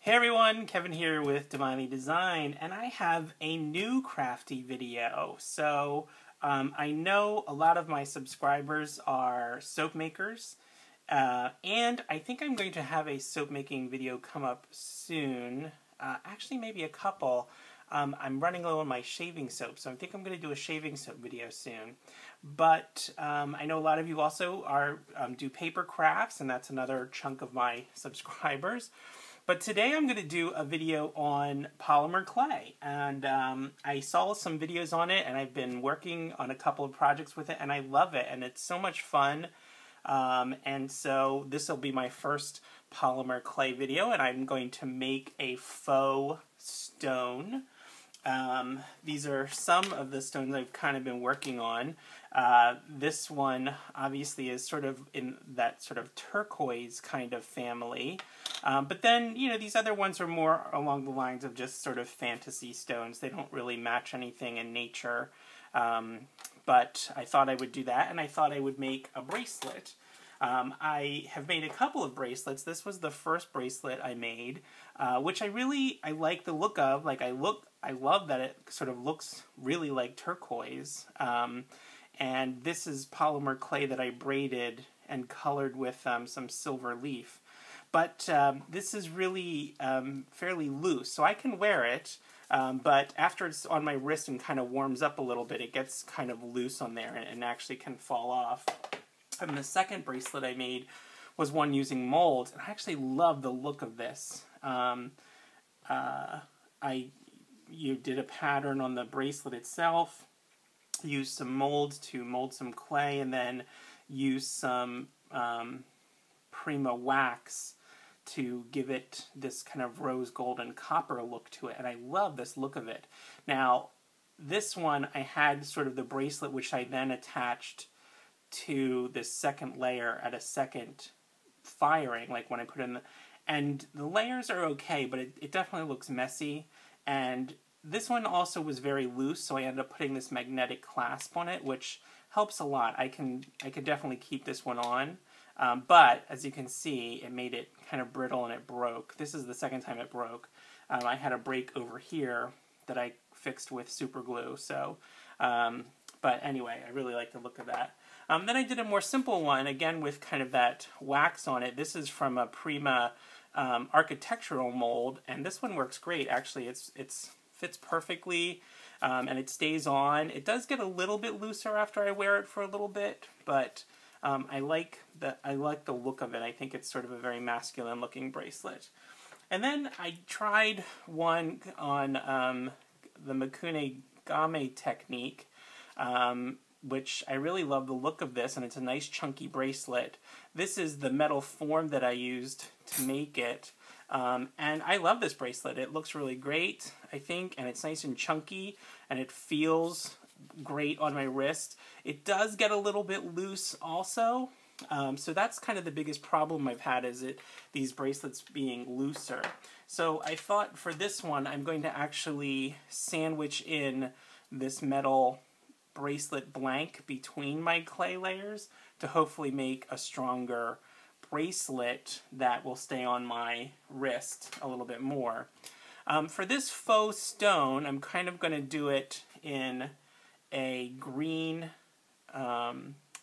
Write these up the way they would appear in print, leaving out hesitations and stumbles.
Hey everyone, Kevin here with Divinely Design, and I have a new crafty video. So I know a lot of my subscribers are soap makers, and I think I'm going to have a soap making video come up soon. Actually, maybe a couple. I'm running low on my shaving soap, so I think I'm going to do a shaving soap video soon. But I know a lot of you also do paper crafts, and that's another chunk of my subscribers. But today I'm going to do a video on polymer clay, and I saw some videos on it, and I've been working on a couple of projects with it, and I love it, and it's so much fun. And so this will be my first polymer clay video, and I'm going to make a faux stone. These are some of the stones I've kind of been working on. This one obviously is sort of in that sort of turquoise kind of family. But then, you know, these other ones are more along the lines of just sort of fantasy stones. They don't really match anything in nature. But I thought I would do that, and I thought I would make a bracelet. I have made a couple of bracelets. This was the first bracelet I made, which I like the look of. Like I love that it sort of looks really like turquoise. And this is polymer clay that I braided and colored with some silver leaf. But this is really fairly loose, so I can wear it. But after it's on my wrist and kind of warms up a little bit, it gets kind of loose on there and actually can fall off. And the second bracelet I made was one using molds, and I actually love the look of this. You did a pattern on the bracelet itself, used some molds to mold some clay, and then used some Prima wax to give it this kind of rose gold and copper look to it, and I love this look of it. Now, this one I had sort of the bracelet which I then attached to this second layer at a second firing, like when I put in and the layers are okay, but it definitely looks messy. And this one also was very loose, so I ended up putting this magnetic clasp on it, which helps a lot. I could definitely keep this one on, but as you can see, it made it kind of brittle and it broke. This is the second time it broke. I had a break over here that I fixed with super glue. So, but anyway, I really like the look of that. Then I did a more simple one, again with kind of that wax on it. This is from a Prima architectural mold, and this one works great. Actually, it fits perfectly, and it stays on. It does get a little bit looser after I wear it for a little bit, but I like the look of it. I think it's sort of a very masculine looking bracelet. And then I tried one on the Mikune Game technique, which I really love the look of this, and it's a nice chunky bracelet. This is the metal form that I used to make it, and I love this bracelet. It looks really great, I think, and it's nice and chunky, and it feels great on my wrist. It does get a little bit loose also, so that's kind of the biggest problem I've had, is these bracelets being looser. So I thought for this one I'm going to actually sandwich in this metal bracelet blank between my clay layers to hopefully make a stronger bracelet that will stay on my wrist a little bit more. For this faux stone, I'm kind of going to do it in a green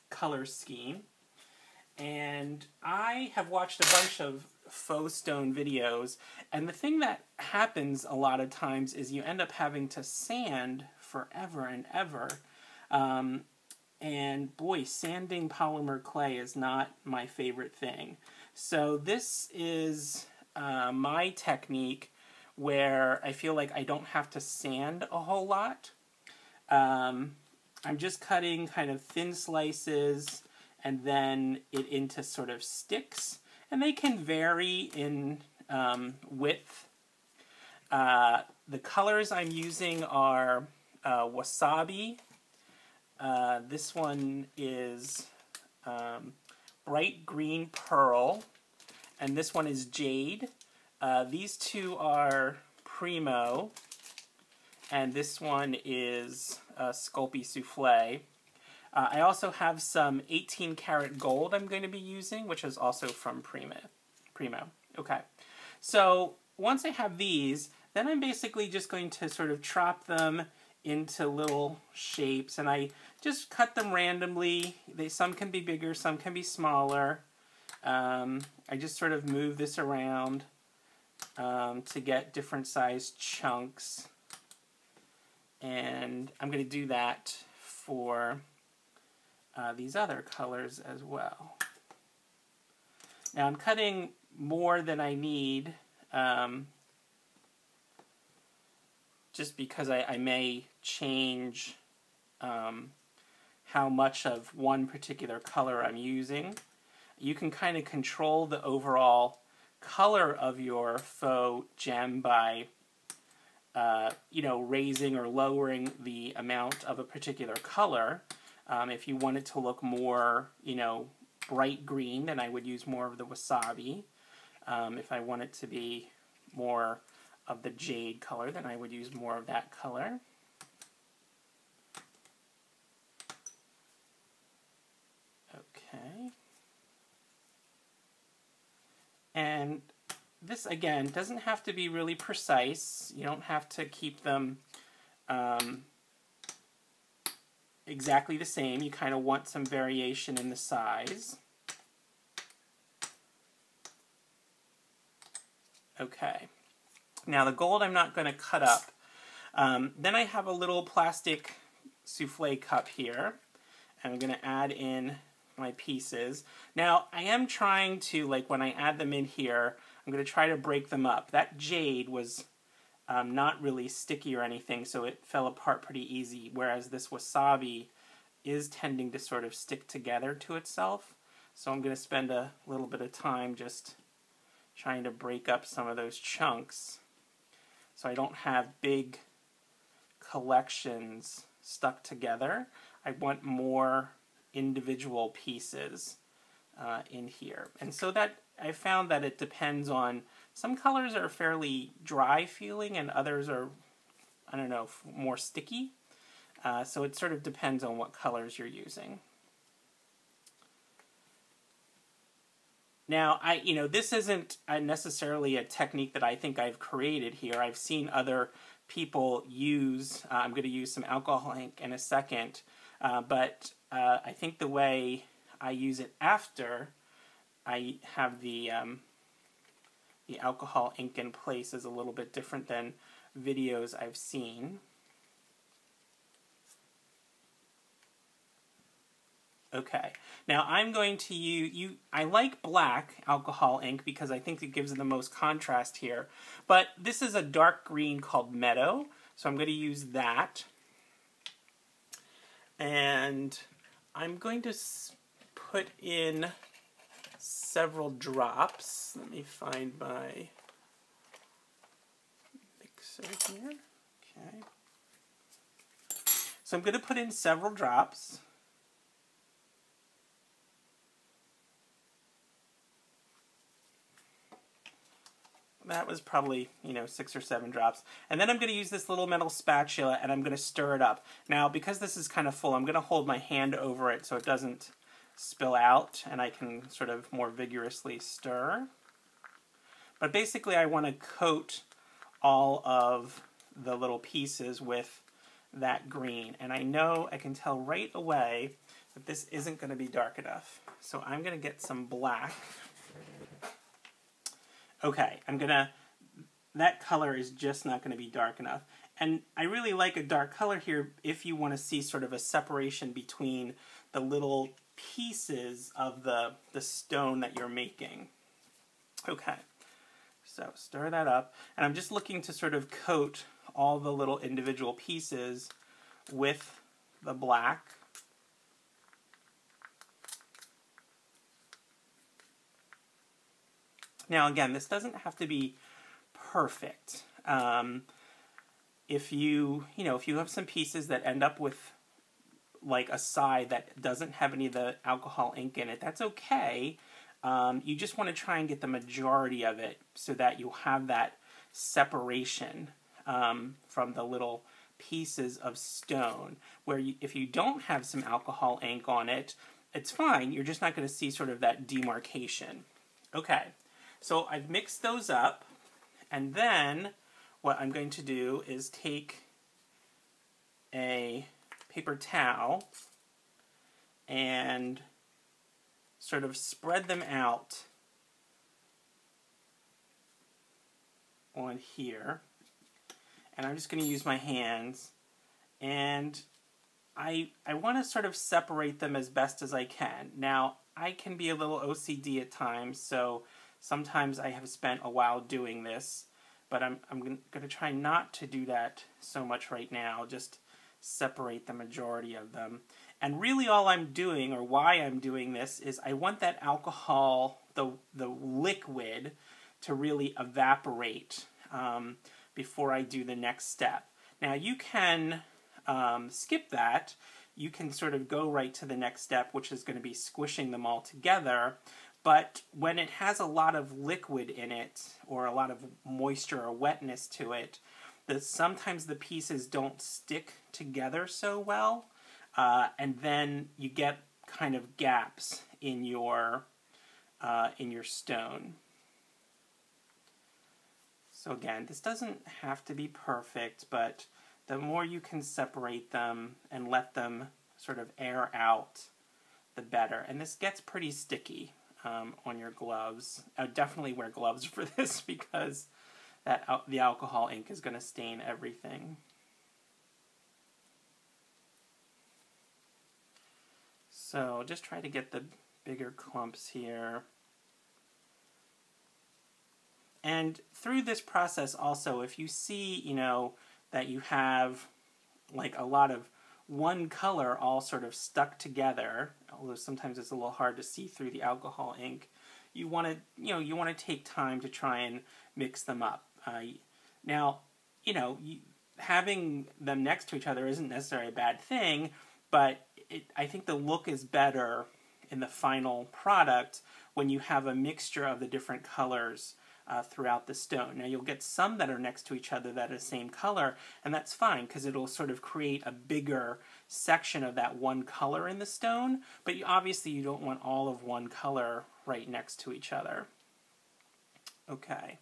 color scheme. And I have watched a bunch of faux stone videos, and the thing that happens a lot of times is you end up having to sand forever and ever. And boy, sanding polymer clay is not my favorite thing. So this is my technique where I feel like I don't have to sand a whole lot. I'm just cutting kind of thin slices and then it into sort of sticks. And they can vary in width. The colors I'm using are wasabi. This one is bright green pearl, and this one is jade. These two are primo, and this one is Sculpey Souffle. I also have some 18 karat gold I'm going to be using, which is also from Primo. Okay, so once I have these, then I'm basically just going to sort of chop them into little shapes, and I just cut them randomly. Some can be bigger, some can be smaller. I just sort of move this around to get different sized chunks, and I'm going to do that for these other colors as well. Now I'm cutting more than I need, just because I may change how much of one particular color I'm using. You can kind of control the overall color of your faux gem by raising or lowering the amount of a particular color. If you want it to look more, bright green, then I would use more of the wasabi. If I want it to be more of the jade color, then I would use more of that color. Okay. And this, again, doesn't have to be really precise. You don't have to keep them exactly the same. You kind of want some variation in the size. Okay. Now the gold I'm not going to cut up. Then I have a little plastic souffle cup here. And I'm going to add in my pieces. Now I am trying to, when I add them in here, I'm going to try to break them up. That jade was not really sticky or anything, so it fell apart pretty easy, whereas this wasabi is tending to sort of stick together to itself. So I'm going to spend a little bit of time just trying to break up some of those chunks so I don't have big collections stuck together. I want more individual pieces in here. And so that I found that it depends on, some colors are fairly dry feeling and others are, I don't know, more sticky. So it sort of depends on what colors you're using. Now, this isn't necessarily a technique that I think I've created here. I've seen other people use, I'm going to use some alcohol ink in a second, but I think the way I use it after I have the alcohol ink in place is a little bit different than videos I've seen. Okay, now I'm going to use, I like black alcohol ink because I think it gives it the most contrast here, but this is a dark green called Meadow, so I'm going to use that. And I'm going to put in several drops. Let me find my mixer here. Okay. So I'm going to put in several drops. That was probably, 6 or 7 drops. And then I'm going to use this little metal spatula and I'm going to stir it up. Now, because this is kind of full, I'm going to hold my hand over it so it doesn't spill out and I can sort of more vigorously stir. But basically I want to coat all of the little pieces with that green. And I know, I can tell right away that this isn't going to be dark enough. So I'm going to get some black. Okay, that color is just not going to be dark enough. And I really like a dark color here if you want to see sort of a separation between the little pieces of the stone that you're making. Okay, so stir that up. And I'm just looking to sort of coat all the little individual pieces with the black. Now again, this doesn't have to be perfect. If you have some pieces that end up with like a side that doesn't have any of the alcohol ink in it, that's okay. You just want to try and get the majority of it so that you have that separation from the little pieces of stone. Where if you don't have some alcohol ink on it, it's fine. You're just not going to see sort of that demarcation. Okay. So I've mixed those up, And then what I'm going to do is take a paper towel and sort of spread them out on here. And I'm just going to use my hands, and I want to sort of separate them as best as I can. Now, I can be a little OCD at times, so sometimes I have spent a while doing this, but I'm going to try not to do that so much right now, just separate the majority of them. And really all I'm doing, or why I'm doing this, is I want that alcohol, the liquid, to really evaporate before I do the next step. Now you can skip that. You can sort of go right to the next step, which is going to be squishing them all together. But when it has a lot of liquid in it, or a lot of moisture or wetness to it, sometimes the pieces don't stick together so well, and then you get kind of gaps in your stone. So again, this doesn't have to be perfect, but the more you can separate them and let them sort of air out, the better. And this gets pretty sticky on your gloves. I would definitely wear gloves for this because the alcohol ink is going to stain everything. So just try to get the bigger clumps here. And through this process also, if you see, you know, that you have like a lot of one color all sort of stuck together, although sometimes it's a little hard to see through the alcohol ink, you want to take time to try and mix them up. Now, you know, having them next to each other isn't necessarily a bad thing, but I think the look is better in the final product when you have a mixture of the different colors throughout the stone. Now you'll get some that are next to each other that are the same color, and that's fine because it'll sort of create a bigger section of that one color in the stone, but obviously you don't want all of one color right next to each other. Okay.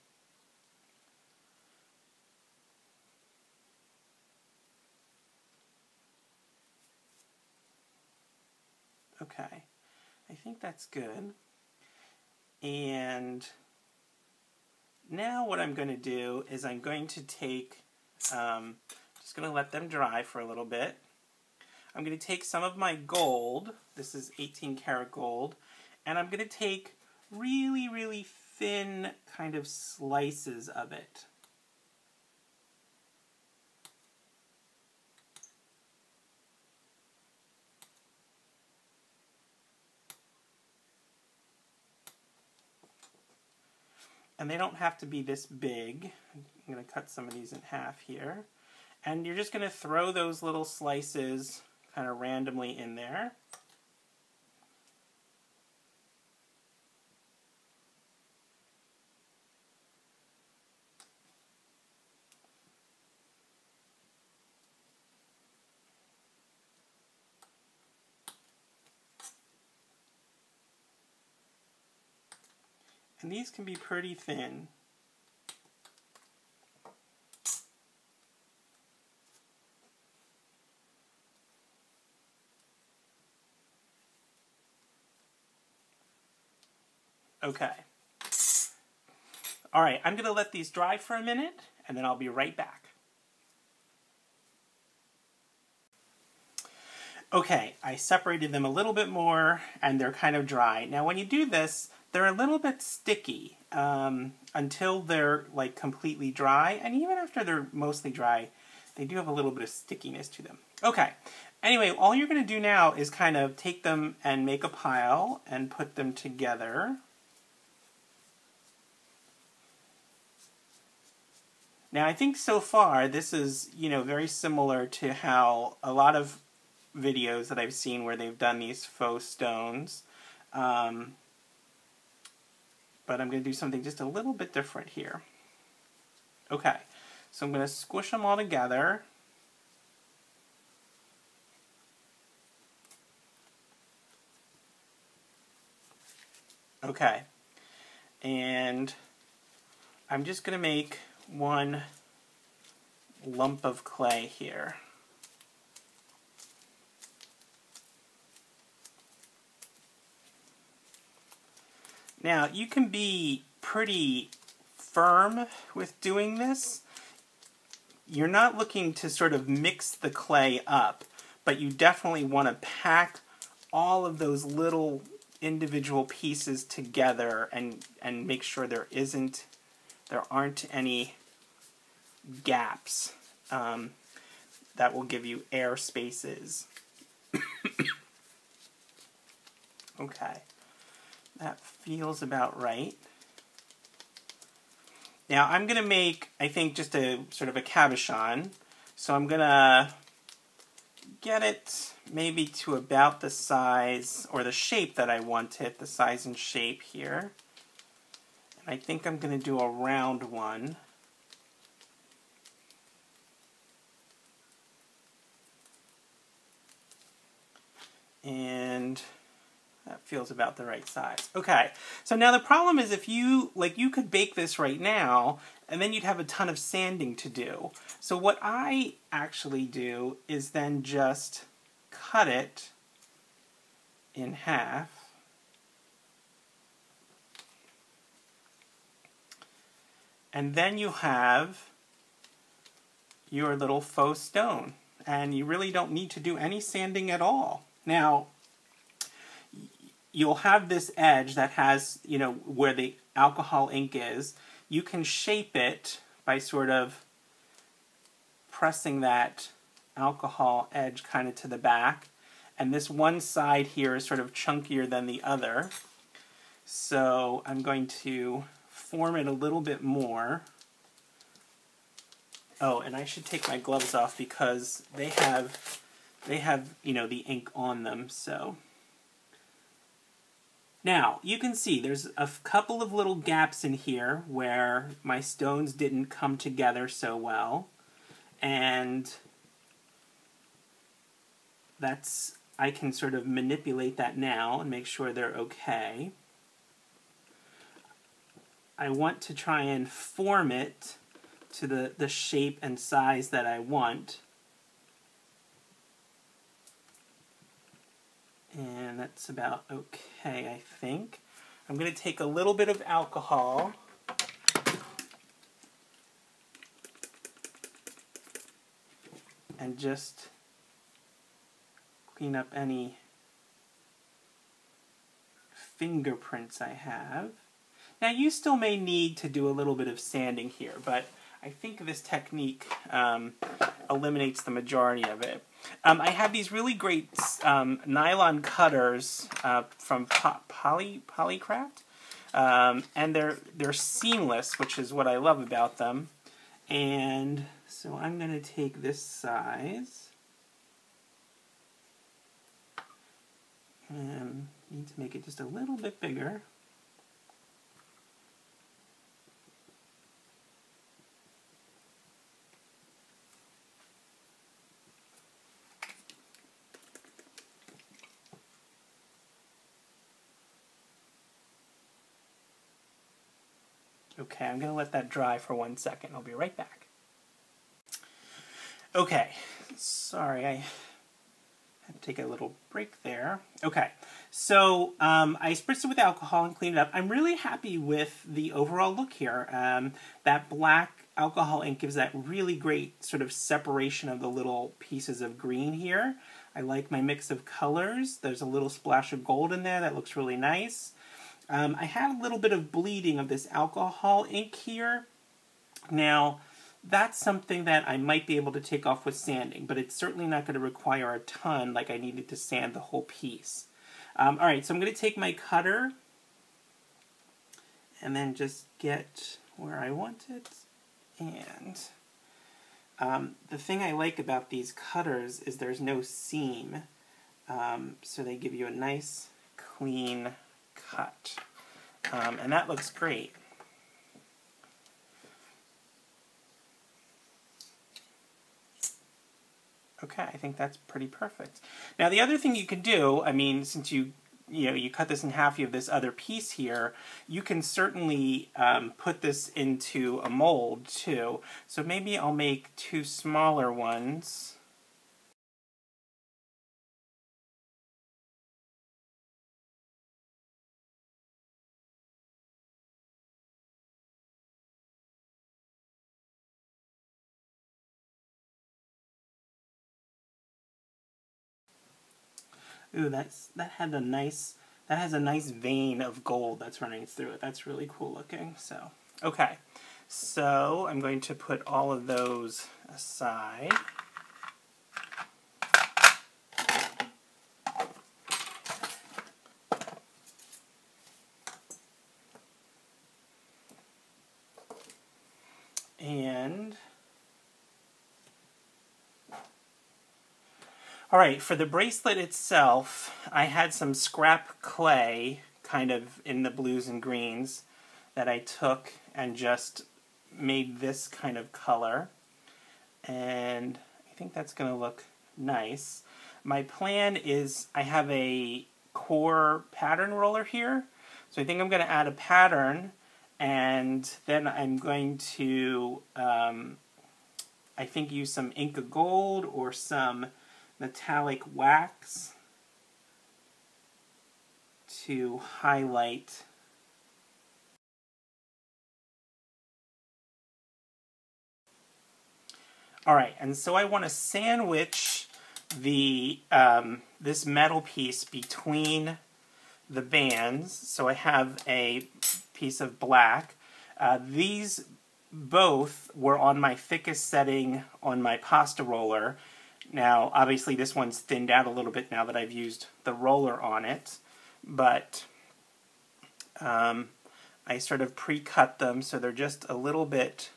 Okay, I think that's good. And now what I'm going to do is I'm going to take, just going to let them dry for a little bit. I'm going to take some of my gold, this is 18 karat gold, and I'm going to take really, really thin kind of slices of it. And they don't have to be this big. I'm going to cut some of these in half here. And you're just going to throw those little slices kind of randomly in there. And these can be pretty thin. Okay. All right, I'm going to let these dry for a minute, and then I'll be right back. Okay, I separated them a little bit more, and they're kind of dry. Now when you do this, they're a little bit sticky until they're like completely dry, and even after they're mostly dry, they do have a little bit of stickiness to them. Okay, anyway, all you're going to do now is kind of take them and make a pile and put them together. Now I think so far this is, you know, very similar to how a lot of videos that I've seen where they've done these faux stones. But I'm going to do something just a little bit different here. Okay, so I'm going to squish them all together. Okay, and I'm just going to make one lump of clay here. Now, you can be pretty firm with doing this. You're not looking to sort of mix the clay up, but you definitely want to pack all of those little individual pieces together and make sure there aren't any gaps. That will give you air spaces. Okay, that feels about right. Now I'm going to make, I think, just a sort of a cabochon. So I'm going to get it maybe to about the size or the shape that I want it, the size and shape here. And I think I'm going to do a round one. And that feels about the right size. Okay, so now the problem is if you could bake this right now, and then you'd have a ton of sanding to do. So what I actually do is then just cut it in half. And then you have your little faux stone. And you really don't need to do any sanding at all. Now, you'll have this edge that has, where the alcohol ink is. You can shape it by sort of pressing that alcohol edge kind of to the back. And this one side here is sort of chunkier than the other. So I'm going to form it a little bit more. Oh, and I should take my gloves off because they have the ink on them, so. Now, you can see there's a couple of little gaps in here where my stones didn't come together so well. And I can sort of manipulate that now and make sure they're okay. I want to try and form it to the shape and size that I want. And that's about okay, I think. I'm going to take a little bit of alcohol and just clean up any fingerprints I have. Now you still may need to do a little bit of sanding here, but I think this technique eliminates the majority of it. I have these really great nylon cutters from Polycraft, and they're seamless, which is what I love about them. And so I'm going to take this size and need to make it just a little bit bigger. Okay, I'm going to let that dry for 1 second. I'll be right back. Okay, sorry, I had to take a little break there. Okay, so I spritzed it with alcohol and cleaned it up. I'm really happy with the overall look here. That black alcohol ink gives that really great sort of separation of the little pieces of green here. I like my mix of colors. There's a little splash of gold in there that looks really nice. I had a little bit of bleeding of this alcohol ink here. Now, that's something that I might be able to take off with sanding, but it's certainly not going to require a ton like I needed to sand the whole piece. Alright, so I'm going to take my cutter and then just get where I want it. And the thing I like about these cutters is there's no seam, so they give you a nice, clean cut. And that looks great. Okay, I think that's pretty perfect. Now the other thing you can do, I mean, since you you cut this in half, you have this other piece here, you can certainly put this into a mold too. So maybe I'll make 2 smaller ones. Ooh, that has a nice vein of gold that's running through it. That's really cool looking. So, okay. So, I'm going to put all of those aside. And all right, for the bracelet itself, I had some scrap clay kind of in the blues and greens that I took and just made this kind of color. And I think that's going to look nice. My plan is I have a core pattern roller here. So I think I'm going to add a pattern, and then I'm going to, I think, use some Inca Gold or some metallic wax to highlight Alright, and so I want to sandwich the this metal piece between the bands. So I have a piece of black. These both were on my thickest setting on my pasta roller. Now, obviously this one's thinned out a little bit now that I've used the roller on it, but I sort of pre-cut them so they're just a little bit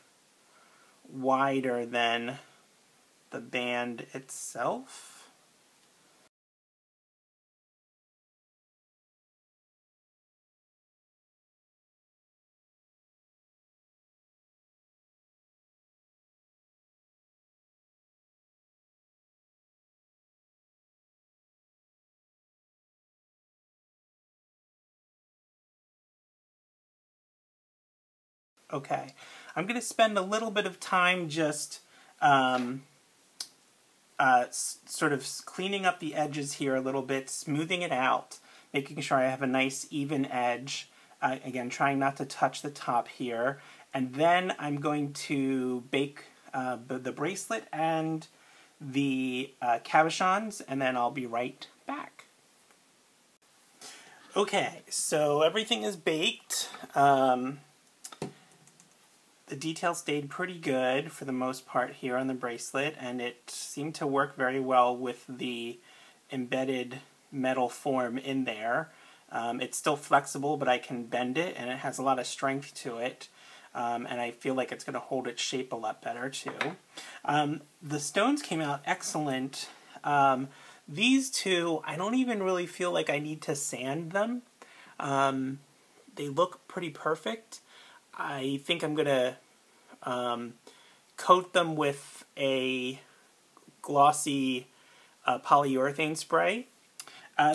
wider than the band itself. Okay, I'm going to spend a little bit of time just sort of cleaning up the edges here a little bit, smoothing it out, making sure I have a nice even edge. Again, trying not to touch the top here. And then I'm going to bake the bracelet and the cabochons, and then I'll be right back. Okay, so everything is baked. The detail stayed pretty good for the most part here on the bracelet, and it seemed to work very well with the embedded metal form in there. It's still flexible, but I can bend it, and it has a lot of strength to it, and I feel like it's going to hold its shape a lot better too. The stones came out excellent. These two, I don't even really feel like I need to sand them. They look pretty perfect. I think I'm going to coat them with a glossy polyurethane spray.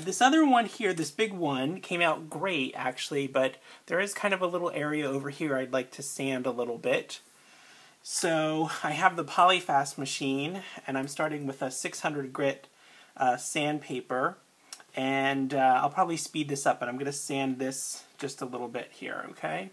This other one here, this big one, came out great actually, but there is kind of a little area over here I'd like to sand a little bit. So I have the Polyfast machine, and I'm starting with a 600 grit sandpaper, and I'll probably speed this up, but I'm going to sand this just a little bit here, okay?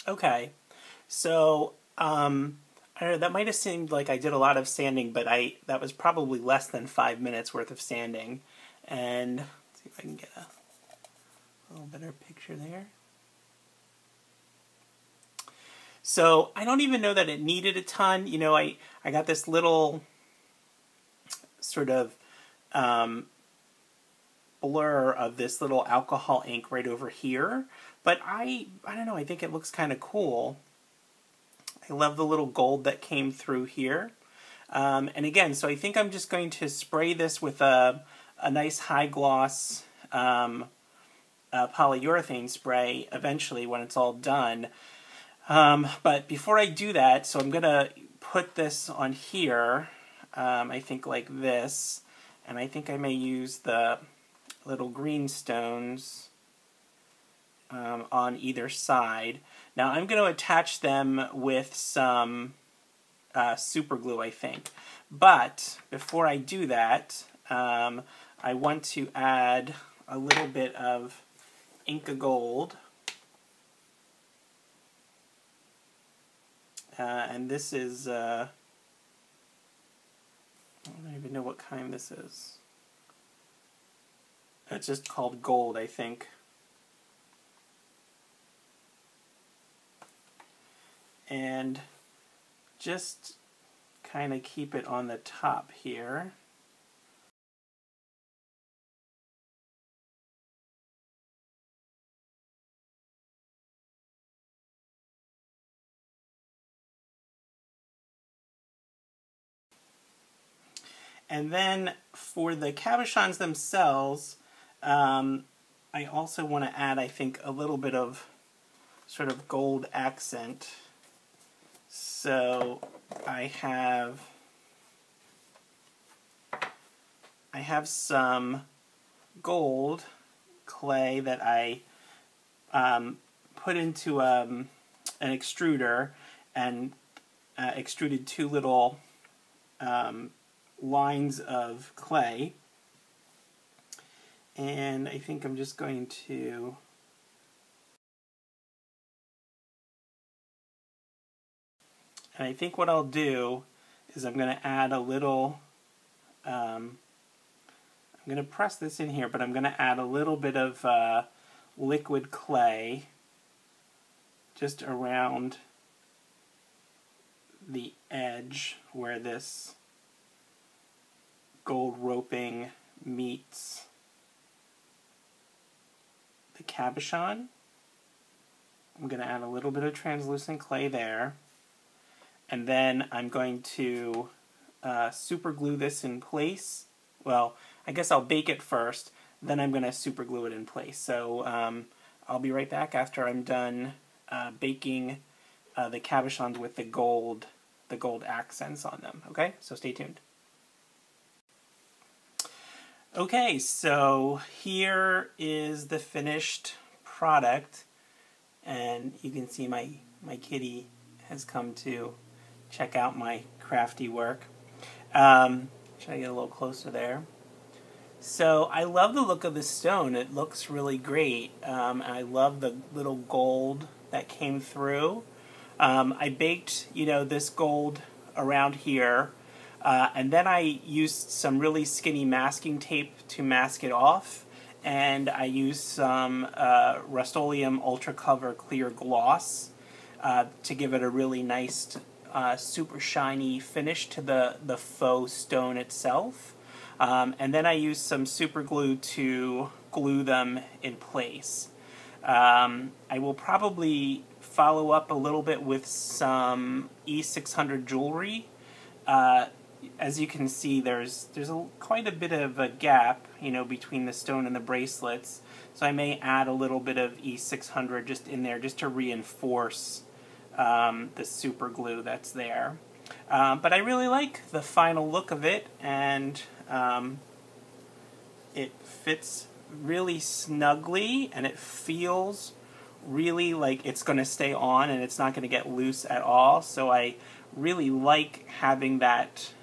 Okay, so I don't know, that might have seemed like I did a lot of sanding, but that was probably less than 5 minutes worth of sanding. And let's see if I can get a little better picture there. So I don't even know that it needed a ton. You know, I got this little sort of blur of this little alcohol ink right over here. But I don't know, I think it looks kind of cool. I love the little gold that came through here. And again, so I think I'm just going to spray this with a nice high gloss polyurethane spray eventually when it's all done. But before I do that, so I'm going to put this on here, I think like this, and I think I may use the little green stones on either side. Now I'm going to attach them with some super glue, I think. But before I do that, I want to add a little bit of Inca Gold. And this is, I don't even know what kind this is. It's just called gold, I think. And just kind of keep it on the top here. And then for the cabochons themselves, I also want to add, I think, a little bit of sort of gold accent. So I have some gold clay that I put into an extruder and extruded two little lines of clay. And I think I'm just going to and I think what I'll do is I'm going to add a little I'm going to press this in here, but I'm going to add a little bit of liquid clay just around the edge where this gold roping meets the cabochon. I'm going to add a little bit of translucent clay there, and then I'm going to super glue this in place. Well, I guess I'll bake it first, then I'm going to super glue it in place. So I'll be right back after I'm done baking the cabochons with the gold accents on them. Okay, so stay tuned. Okay, so here is the finished product, and you can see my kitty has come to check out my crafty work. Should I get a little closer there? So I love the look of the stone. It looks really great. I love the little gold that came through. I baked, this gold around here, and then I used some really skinny masking tape to mask it off, and I used some Rust-Oleum Ultra Cover Clear Gloss to give it a really nice, super shiny finish to the faux stone itself. And then I used some super glue to glue them in place. I will probably follow up a little bit with some E600 jewelry. As you can see, there's quite a bit of a gap, between the stone and the bracelets. So I may add a little bit of E600 just in there, just to reinforce the super glue that's there. But I really like the final look of it, and it fits really snugly, and it feels really like it's going to stay on and it's not going to get loose at all. So I really like having that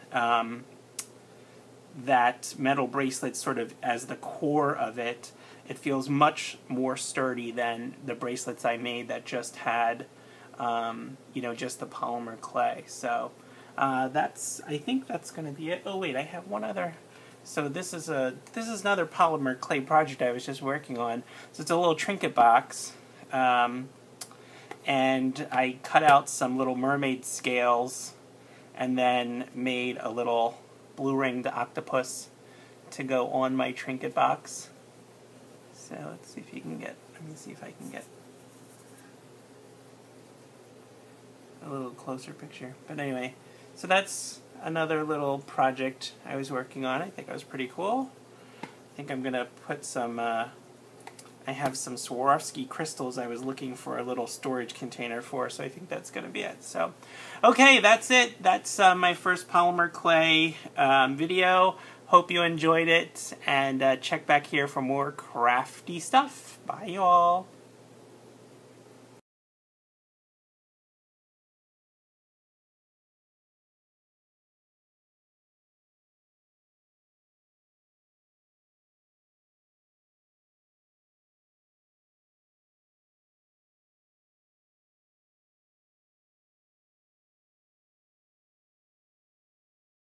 that metal bracelet sort of as the core of it. It feels much more sturdy than the bracelets I made that just had just the polymer clay. So I think that's going to be it. Oh wait, I have one other. So this is another polymer clay project I was just working on. So it's a little trinket box, and I cut out some little mermaid scales, and then made a little blue-ringed octopus to go on my trinket box. So let's see if you can get, let me see if I can get a little closer picture. But anyway, so that's another little project I was working on. I think it was pretty cool. I think I'm going to put some, I have some Swarovski crystals I was looking for a little storage container for, so I think that's going to be it. So, okay, that's it. That's my first polymer clay video. Hope you enjoyed it, and check back here for more crafty stuff. Bye, y'all.